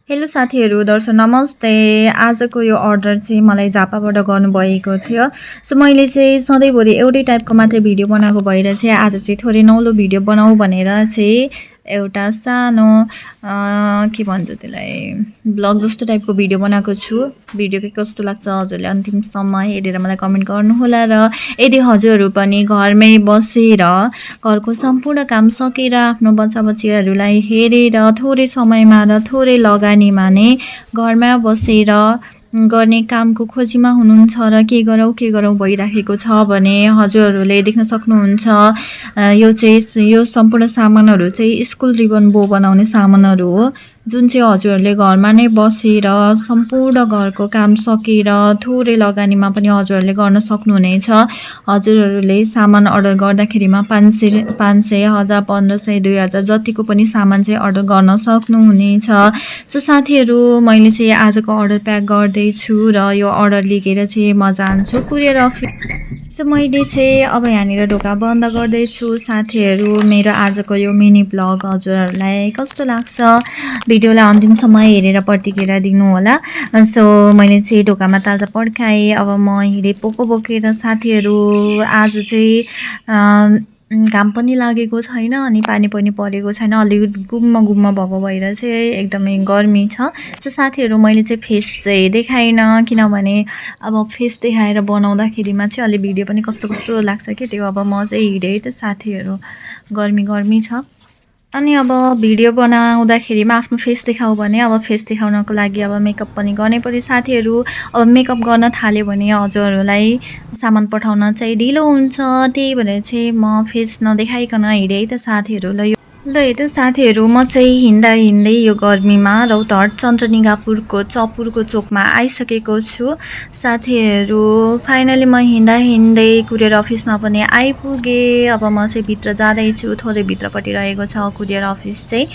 Hello साथीहरू, दर्शक नमस्ते। आजको यो अर्डर चाहिँ मलाई झापाबाट गर्नुभएको थियो। सो मैले चाहिँ सधैँभरि एउटै टाइपको मात्रै भिडियो बनाएको भएर चाहिँ आज चाहिँ थोरै नौलो भिडियो बनाऊ भनेर चाहिँ एउटा सानो के भन्छ त्यसलाई ब्लग जस्तो टाइपको भिडियो बनाएको छु। भिडियो के कस्तो लाग्छ हजुरले अन्तिमसम्म हेरेर मलाई कमेन्ट गर्नुहोला र यदि हजुरहरू पनि घरमै बसेर घरको सम्पूर्ण काम सकेर आफ्नो बच्चाबच्चीहरूलाई हेरेर थोरै समयमा र थोरै लगानीमा नै घरमा बसेर गर्ने कामको खोजीमा हुनुहुन्छ र के गरौँ भइराखेको छ भने हजुरहरूले देख्न सक्नुहुन्छ। यो सम्पूर्ण सामानहरू चाहिँ स्कुल रिबन बो बनाउने सामानहरू हो, जुन चाहिँ हजुरहरूले घरमा नै बसेर सम्पूर्ण घरको काम सकेर थोरै लगानीमा पनि हजुरहरूले गर्न सक्नुहुनेछ। हजुरहरूले सामान अर्डर गर्दाखेरिमा 500, 1000, 1500, 2000 जतिको पनि सामान चाहिँ अर्डर गर्न सक्नुहुनेछ। सो साथीहरू, मैले चाहिँ आजको अर्डर प्याक गर्दैछु र यो अर्डर लिएर चाहिँ म जान्छु कुरियर अफिस। सो मैले चाहिँ अब यहाँनिर ढोका बन्द गर्दैछु। साथीहरू, मेरो आजको यो मिनी ब्लग हजुरहरूलाई कस्तो लाग्छ भिडियोलाई अन्तिमसम्म हेरेर प्रतिक्रिया दिनु होला। सो मैले चाहिँ ढोकामा ताजा पड्काएँ। अब म हिँडे पोको बोकेर साथीहरू, आज चाहिँ घाम पनि लागेको छैन अनि पानी पनि परेको छैन, अलि गुम्म भएको भएर चाहिँ एकदमै गर्मी छ। सो साथीहरू, मैले चाहिँ फेस चाहिँ देखाइनँ किनभने अब फेस देखाएर बनाउँदाखेरिमा चाहिँ अलि भिडियो पनि कस्तो लाग्छ कि त्यो। अब म चाहिँ हिँडेँ त साथीहरू, गर्मी छ। अनि अब भिडियो बनाउँदाखेरिमा आफ्नो फेस देखाऊ भने अब फेस देखाउनको लागि अब मेकअप पनि गर्नै पर्यो साथीहरू। अब मेकअप गर्न थाल्यो भने हजुरहरूलाई सामान पठाउन चाहिँ ढिलो हुन्छ, त्यही भएर चाहिँ म फेस नदेखाइकन हिँडेँ त साथीहरू। ल हेर्नु साथीहरू, म चाहिँ हिँड्दै यो गर्मीमा रौतहट चन्द्रनिगापुरको चपुरको चोकमा आइसकेको छु साथीहरू। फाइनली म हिँड्दै कुरियर अफिसमा पनि आइपुगेँ। अब म चाहिँ भित्र जाँदैछु, थोरै भित्रपट्टि रहेको छ कुरियर अफिस चाहिँ,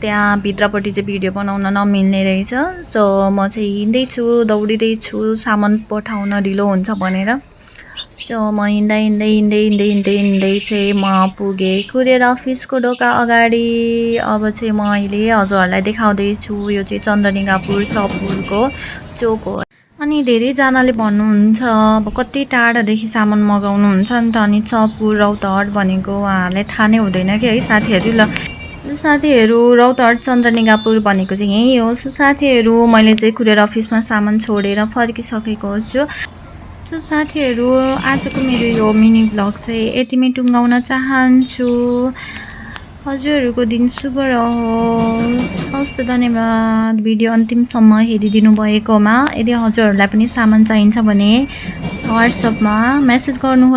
त्यहाँ भित्रपट्टि चाहिँ भिडियो बनाउन नमिल्ने रहेछ। सो म चाहिँ हिँड्दैछु, दौडिँदैछु सामान पठाउन ढिलो हुन्छ भनेर। सो म हिँड्दै चाहिँ म पुगेँ कुरियर अफिसको ढोका अगाडि। अब चाहिँ म अहिले हजुरहरूलाई देखाउँदैछु, यो चाहिँ चन्द्रनिगापुर चपुरको चोक हो। अनि धेरैजनाले भन्नुहुन्छ अब कति टाढादेखि सामान मगाउनुहुन्छ नि त, अनि चपुर रौतहट भनेको उहाँहरूलाई थाहा नै हुँदैन कि है साथीहरू। ल साथीहरू, रौतहट चन्द्रनिगापुर भनेको चाहिँ यही हो। सो साथीहरू, मैले चाहिँ कुरियर अफिसमा सामान छोडेर फर्किसकेको छु। सो साथीहरू, आजको मेरो यो मिनी ब्लग चाहिँ यतिमै टुङ्गाउन चाहन्छु। हजुरहरूको दिन शुभ रहोस्। हस्त धन्यवाद भिडियो अन्तिमसम्म हेरिदिनु भएकोमा। यदि हजुरहरूलाई पनि सामान चाहिन्छ भने व्हाट्सएपमा मेसेज गर्नुहोला।